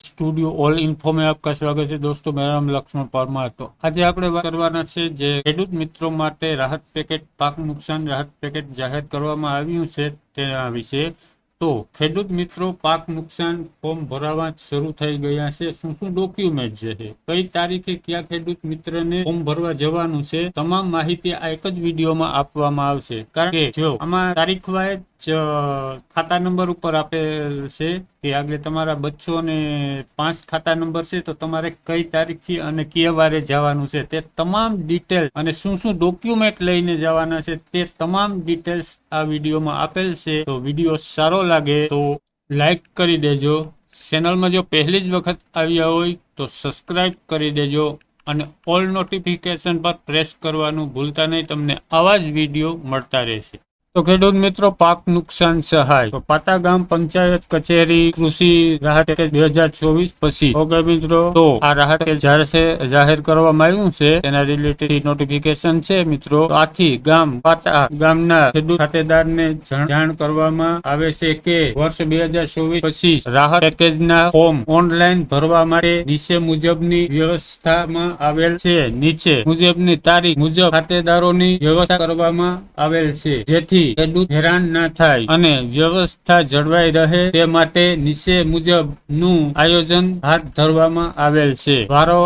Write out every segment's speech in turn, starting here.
Studio all info में आपका स्वागत है दोस्तों। मेरा नाम लक्ष्मण परमार। तो आज આપણે વાત કરવાના છે જે ખેડૂત મિત્રો માટે રાહત પેકેજ પાક નુકસાન રાહત પેકેજ જાહેર કરવામાં આવ્યું છે તેના વિશે। તો ખેડૂત મિત્રો પાક નુકસાન ફોર્મ ભરવા શરૂ થઈ ગયા છે। શું શું ડોક્યુમેન્ટ છે, કઈ તારીખે કયા ખેડૂત મિત્રને ફોર્મ ભરવા જવાનું છે, તમામ માહિતી આ એક જ વિડીયોમાં આપવામાં આવશે। કારણ કે જો આમાં તારીખ વાઇઝ ખાતા નંબર ઉપર આપેલ છે કે આગળ તમારા બચ્ચોને 5 ખાતા નંબર છે તો તમારે કઈ તારીખથી અને કયા વારે જવાનું છે તે તમામ ડિટેલ અને શું શું ડોક્યુમેન્ટ લઈને જવાના છે તે તમામ ડિટેલ્સ આ વિડીયોમાં આપેલ છે। તો વિડીયો સારો લાગે તો લાઈક કરી દેજો। ચેનલમાં જો પહેલી જ વખત આવ્યા હોય તો સબસ્ક્રાઇબ કરી દેજો અને ઓલ નોટિફિકેશન પર પ્રેસ કરવાનું ભૂલતા નહીં, તમને આવા જ વિડીયો મળતા રહેશે। તો ખેડૂત મિત્રો પાક નુકસાન સહાય તો પાતા ગામ પંચાયત કચેરી કૃષિ રાહત પેકેજ 2024 પછી ઓકે મિત્રો, તો આ રાહત પેકેજ જાહેર કરવામાં આવ્યું છે તેના રિલેટેડ નોટિફિકેશન છે મિત્રો। આથી ગામ પાતા ગામના ખેડૂત ખાતેદારને જાણ કરવામાં આવે છે કે વર્ષ 2024 પછી રાહત પેકેજના ફોર્મ ઓનલાઈન ભરવા માટે નીચે મુજબની વ્યવસ્થામાં આવેલ છે। નીચે મુજબની તારીખ મુજબ ખાતેદારોની વ્યવસ્થા કરવામાં આવેલ છે, જેથી ખેડૂત હેરાન ના થાય અને વ્યવસ્થા જળવાઈ રહે તે માટે નીચે મુજબ નું આયોજન હાથ ધરવામાં આવેલ છે।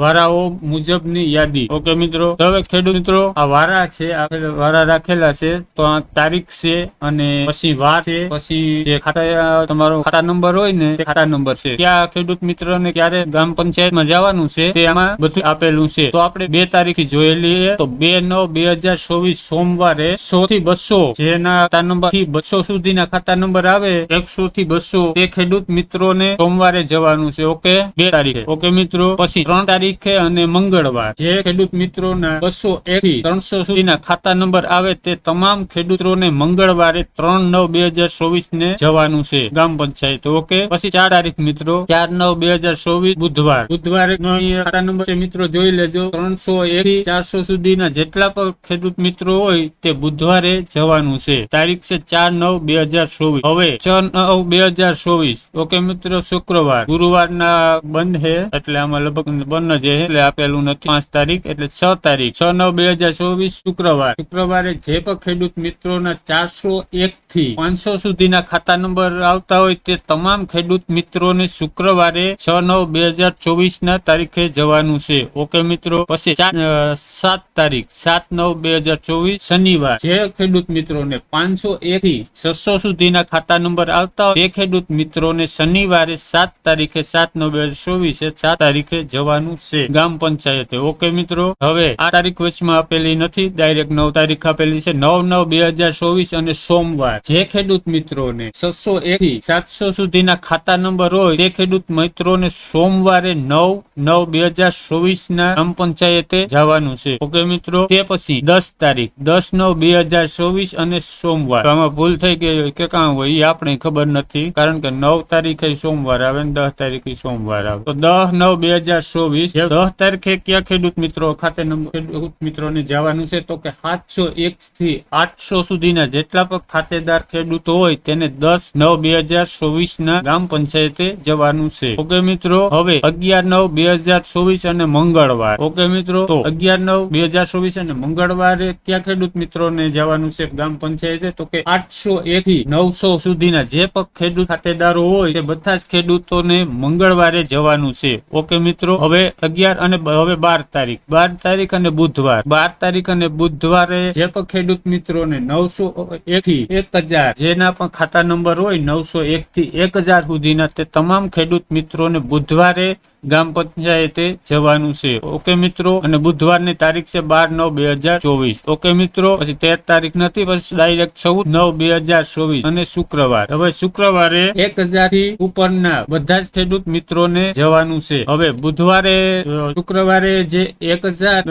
વારાઓ મુજબની યાદી ઓકે મિત્રો। તો હવે ખેડૂત મિત્રો આ વારા છે, આ વારા રાખેલા છે તો આ તારીખ છે અને પછી વાર છે, પછી જે ખાતા તમારો ખાતા નંબર હોય ને તે ખાતા નંબર છે, ક્યાં ખેડૂત મિત્રને ક્યારે ગ્રામ પંચાયતમાં જવાનું છે તે આમાં બધું આપેલું છે। તો આપણે 2 તારીખ જોઈ લઈએ તો 2/9/2024 સોમવારે 100 થી 200 જે ખાતા નંબર થી 200 સુધીના ખાતા નંબર આવે 100 થી 200 તે ખેડૂત મિત્રોને સોમવારે જવાનું છે ઓકે 2 તારીખે ઓકે મિત્રો। પછી 3 તારીખે અને મંગળવાર જે ખેડૂત મિત્રોના 201 થી 300 સુધીના ખાતા નંબર આવે તે તમામ ખેડૂતોને મંગળવારે 3/9/2024 ને જવાનું છે ગ્રામ પંચાયત ઓકે। પછી 4 તારીખ મિત્રો 4/9/2024 બુધવારે ખાતા નંબર છે મિત્રો જોઈ લેજો 301 થી 400 સુધીના જેટલા પણ ખેડૂત મિત્રો હોય તે બુધવારે જવાનું છે। તારીખ છે 4/9/2024। હવે 6/9/2024 ઓકે મિત્રો શુક્રવાર, ગુરુવારના બંધ છે એટલે આમાં લગભગ બંધ જ છે એટલે આપેલું નથી 5 તારીખ એટલે 6 તારીખ 6/9/2024 શુક્રવારે જે પણ ખેડૂત મિત્રોના 401 થી 500 સુધીના ખાતા નંબર આવતા હોય તે તમામ ખેડૂત મિત્રોને શુક્રવારે 6/9/2024 ના તારીખે જવાનું છે ઓકે મિત્રો। પછી 7 તારીખ 7/9/2024 શનિવાર જે ખેડૂત મિત્રોને 501 થી 600 સુધીના ખાતા નંબર આવતા હોય તે ખેડૂત મિત્રોને શનિવારે 7 તારીખે 7/9/2024 7 તારીખે જવાનું છે ગ્રામ પંચાયતે ઓકે મિત્રો। હવે આ તારીખ વચમાં આપેલી નથી, ડાયરેક્ટ 9 તારીખ આપેલી છે 9/9/2024 અને સોમવાર જે ખેડૂત મિત્રોને 601 થી 700 સુધીના ખાતા નંબર હોય તે ખેડૂત મિત્રોને સોમવારે 9/9/2024 ના ગ્રામ પંચાયતે જવાનું છે ઓકે મિત્રો। તે પછી 10 તારીખ 10/9/2024 અને સોમવાર, આમાં ભૂલ થઈ ગઈ કે કાં હોય એ આપણે ખબર નથી કારણ કે 9 તારીખે સોમવાર આવે ને 10 તારીખે સોમવાર આવે। તો 10/9/2024 10 તારીખે કયા ખેડૂત મિત્રો ખાતે ખેડૂત મિત્રોને જવાનું છે તો કે 701 થી 800 સુધીના જેટલા પણ ખાતેદાર ખેડૂતો હોય તેને 10/9/2024 ના ગ્રામ પંચાયતે જવાનું છે ઓકે મિત્રો। હવે 11/9/2024 અને મંગળવાર ઓકે મિત્રો। તો 11/9/2024 અને મંગળવારે કયા ખેડૂત મિત્રોને જવાનું છે ગ્રામ પંચાયતે તો કે 801 થી 900 સુધીના જે પણ ખેડૂત ખાતેદારો હોય તે બધા જ ખેડૂતોને મંગળવારે જવાનું છે ઓકે મિત્રો। હવે 11 અને હવે 12 તારીખ અને બુધવાર 12 તારીખ અને બુધવારે જે પણ ખેડૂત મિત્રોને 901 થી 1000 જેના પણ ખાતા નંબર હોય 901 થી 1000 સુધીના તે તમામ ખેડૂત મિત્રોને બુધવારે ગ્રામ પંચાયતે જવાનું છે ઓકે મિત્રો। અને બુધવારની તારીખ છે 12/9/2024 ઓકે મિત્રો। પછી 13 તારીખ નથી, પછી ડાયરેક્ટ 14/9/2024 અને શુક્રવાર। હવે શુક્રવારે 1000 થી ઉપરના બધા જ ખેડૂત મિત્રોને જવાનું છે। હવે બુધવારે શુક્રવારે જે 1000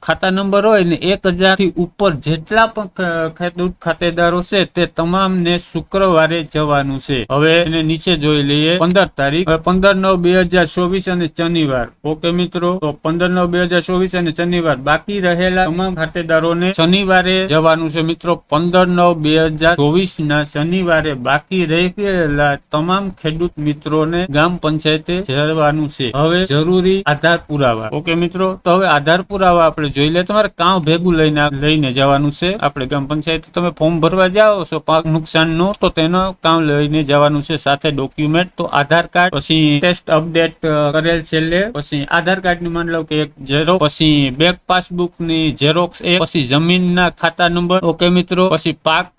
ખાતા નંબર હોય ને 1000 થી ઉપર જેટલા પણ ખેડૂત ખાતેદારો છે તે તમામને શુક્રવારે જવાનું છે। હવે એને નીચે જોઈ લઈએ 15 તારીખ 15/9/2024 અને શનિવાર. ઓકે મિત્રો, તો 15/9/2024 અને શનિવાર બાકી રહેલા તમામ ખાતેદારોને શનિવારે જવાનું છે મિત્રો. 15/9/2024 ના શનિવારે બાકી રહેલા તમામ ખેડૂત મિત્રોને ગ્રામ પંચાયતે જવાનું છે. હવે જરૂરી આધાર પુરાવા. ઓકે મિત્રો, તો હવે આધાર પુરાવા આપણે જોઈ લે. તમારે કામ ભેગું લઈને જવાનું છે. આપણે ગ્રામ પંચાયત તમે ફોર્મ ભરવા જાઓ છો પાક નુકસાન નું, તો તેનો કામ લઈને જવાનું છે સાથે ડોક્યુમેન્ટ. તો આધાર કાર્ડ, પછી ટેસ્ટ અપડેટ કરેલ છેલ્લે, પછી આધાર કાર્ડ ની માન લો કે એક ઝેરોક્સ, પછી બેંક પાસબુક ની ઝેરોક્સ એક, પછી જમીનના ખાતા નંબર. ઓકે મિત્રો, પછી પાક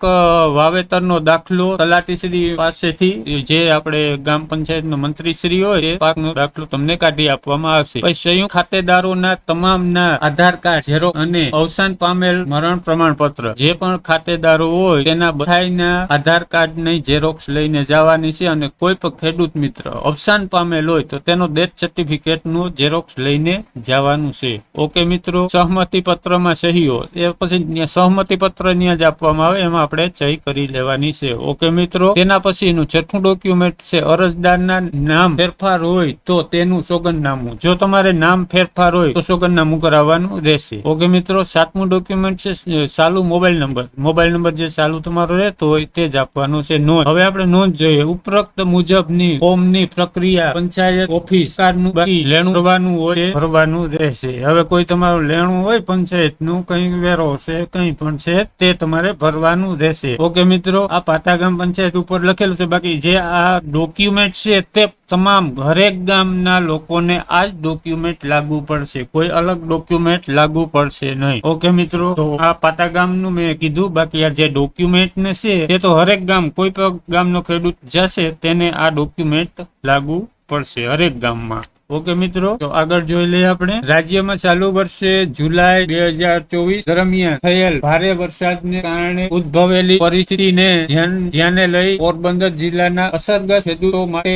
વાવેતર નો દાખલો તલાટીશ્રી પાસેથી, જે આપણે ગ્રામ પંચાયત નો મંત્રી શ્રી હોય એ પાક નો દાખલો તમને કાઢી આપવામાં આવશે. પછી સંયુક્ત ખાતેદારોના તમામના આધાર કાર્ડ ઝેરોક્સ અને અવસાન પામેલ મરણ પ્રમાણપત્ર, જે પણ ખાતેદારો હોય તેના બધાના આધાર કાર્ડ ની ઝેરોક્સ લઈને જવાની છે. અને કોઈ પણ ખેડૂત મિત્ર અવસાન પામેલ હોય તો તેનો ડેથ સર્ટિફિકેટ નું ઝેરોક્સ લઈને જવાનું છે. ઓકે મિત્રો, સહમતિ પત્રમાં સહીઓ, એ પછી સહમતિ પત્ર ત્યાં જ આપવામાં આવે, એમાં આપણે સહી કરી લેવાની છે. ઓકે મિત્રો, તેના પછીનું છઠ્ઠું ડોક્યુમેન્ટ છે અરજદારના નામ ફેરફાર હોય તો તેનું સોગંદનામું. જો તમારે નામ ફેરફાર હોય તો સોગંદનામું કરાવવાનું રહેશે. ઓકે મિત્રો, સાતમું ડોક્યુમેન્ટ છે ચાલુ મોબાઈલ નંબર. મોબાઈલ નંબર જે ચાલુ તમારો રહેતો હોય તે જ આપવાનો છે. નોંધ, હવે આપણે નોંધ જોઈએ. ઉપરોક્ત મુજબની ફોર્મની પ્રક્રિયા પંચાયત ઓફિસ નું બાકી લેણું ભરવાનું હોય ભરવાનું રહેશે. હવે કોઈ તમારું લેણું હોય પંચાયત નું, કઈ વેરો છે કઈ પણ છે, તે તમારે ભરવાનું રહેશે. ઓકે મિત્રો, આ પાતાગામ પંચાયત ઉપર લખેલું છે. બાકી જે આ ડોક્યુમેન્ટ છે તે તમામ હરેક ગામના લોકોને આ જ ડોક્યુમેન્ટ લાગુ પડશે. કોઈ અલગ ડોક્યુમેન્ટ લાગુ પડશે નહીં. ઓકે મિત્રો, તો આ પાતાગામ નું મેં કીધું. બાકી આ જે ડોક્યુમેન્ટ ને છે તે તો હરેક ગામ, કોઈ પણ ગામનો ખેડૂત જશે તેને આ ડોક્યુમેન્ટ લાગુ પડશે હરેક ગામમાં. ઓકે મિત્રો, તો આગળ જોઈ લઈએ આપણે. રાજ્યમાં ચાલુ વર્ષે જુલાઈ 2024 દરમિયાન થયેલ ભારે વરસાદને કારણે ઉદ્ભવેલી પરિસ્થિતિને ધ્યાને લઈ પોરબંદર જિલ્લાના અસરગ્રસ્ત ખેડૂતો માટે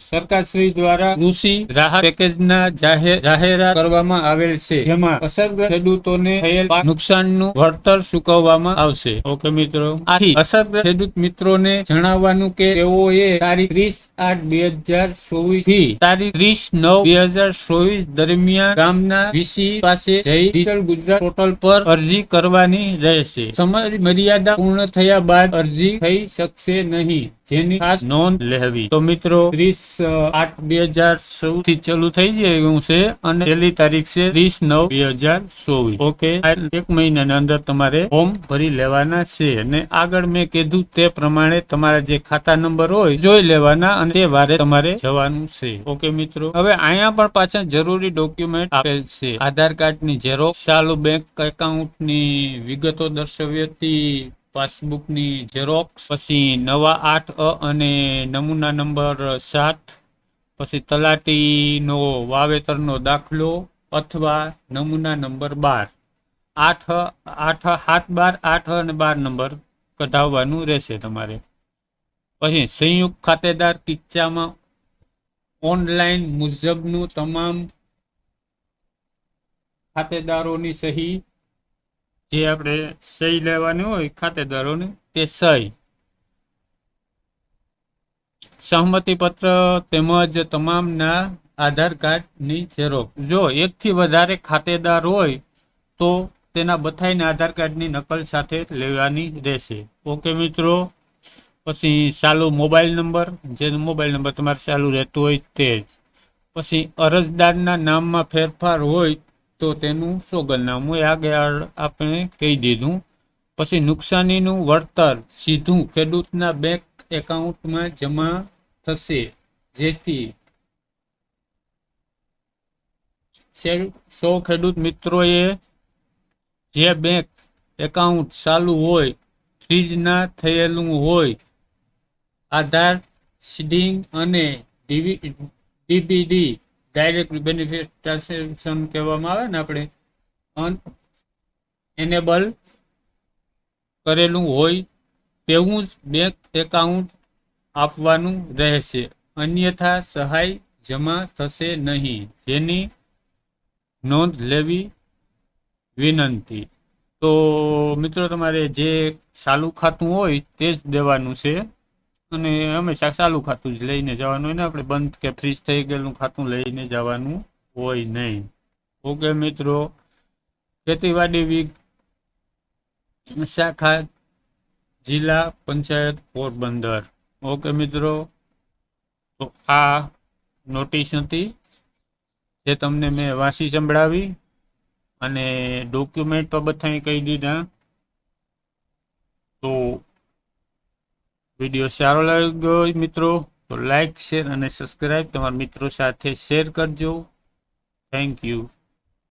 સરકારશ્રી દ્વારા કૃષિ રાહત પેકેજના જાહેરાત કરવામાં આવેલ છે, જેમાં અસરગ્રસ્ત ખેડૂતોને થયેલ પાક નુકસાનનું વળતર ચૂકવવામાં આવશે. ઓકે મિત્રો, આથી અસરગ્રસ્ત ખેડૂત મિત્રોને જણાવવાનું કે તેઓએ તારીખ 30/8/2024 થી તારીખ 30/9/2024 દરમિયાન ગામના વીસી પાસે જઈ ડિજિટલ ગુજરાત પોર્ટલ પર અરજી કરવાની રહેશે. સમય મર્યાદા પૂર્ણ થયા બાદ અરજી થઈ શકશે નહીં, જેની ખાસ નોંધ લેવી. તો મિત્રો 30/8/2024 થી ચાલુ થઈ ગયું છે અને છેલ્લી તારીખ છે 30/9/2024. ઓકે, એક મહિનાની અંદર તમારે ફોર્મ ભરી લેવાના છે. અને આગળ મેં કીધું તે પ્રમાણે તમારા જે ખાતા નંબર હોય જોઈ લેવાના અને તે વારે તમારે જવાનું છે. ઓકે મિત્રો, હવે અહીંયા પણ પાછા જરૂરી ડોક્યુમેન્ટ આપેલ છે. આધાર કાર્ડ ની ઝેરોક્સ, ચાલુ બેંક એકાઉન્ટ ની વિગતો દર્શાવતી પાસબુક ની ઝેરોક્સ, પછી નવા 8A અને નમૂના નંબર 7, પછી તલાટી નો વાવેતર નો દાખલો અથવા નમૂના નંબર 12, 7, 12, 8 અને 12 નંબર કઢાવવાનું રહેશે તમારે. પછી સંયુક્ત ખાતેદાર કિસ્સામાં ઓનલાઈન મુજબનું તમામ ખાતેદારોની સહી, જે આપણે સહી લેવાની હોય ખાતેદારોને તે સહી, સહમતિ પત્ર તેમજ તમામના આધાર કાર્ડ ની ઝેરોક્સ. જો એકથી વધારે ખાતેદાર હોય તો તેના બધાના આધાર કાર્ડ ની નકલ સાથે લેવાની રહેશે. ઓકે મિત્રો, પછી ચાલુ મોબાઈલ નંબર, જે મોબાઈલ નંબર તમારે ચાલુ રહેતું હોય તે જ. પછી અરજદારના નામમાં ફેરફાર હોય તો તેનું સોગંદનામું, આગળ આપણે કહી દીધું. પછી નુકસાનીનું વળતર સીધું ખેડૂતના બેંક એકાઉન્ટમાં જમા થશે, જેથી 100 ખેડૂત મિત્રોએ જે બેંક એકાઉન્ટ ચાલુ હોય, ફ્રીઝ ના થયેલું હોય, આધાર સીડિંગ અને ડીબીડી ડાયરેક્ટ બેનિફિટ ટ્રાન્સફર કહેવામાં આવે ને, આપણે એનેબલ કરેલું હોય તેવું જ બેંક એકાઉન્ટ આપવાનું રહેશે, અન્યથા સહાય જમા થશે નહીં, જેની નોંધ લેવી વિનંતી. તો મિત્રો તમારે જે ચાલુ ખાતું હોય તે જ દેવાનું છે. અને હંમેશા ચાલુ ખાતું જ લઈને જવાનું હોય ને, આપણે બંધ કે ફ્રીઝ થઈ ગયેલું ખાતું લઈને જવાનું હોય નહીં. ઓકે મિત્રો, ખેતીવાડી વીક શાખા જિલ્લા પંચાયત પોરબંદર. ઓકે મિત્રો, તો આ નોટિસ હતી જે તમને મેં વાંચી સંભળાવી અને ડોક્યુમેન્ટ તો બધાને કહી દીધા. તો વિડીયો સારો લાગ્યો હોય મિત્રો તો લાઈક, શેર અને સબસ્ક્રાઈબ તમારા મિત્રો સાથે શેર કરજો. Thank you.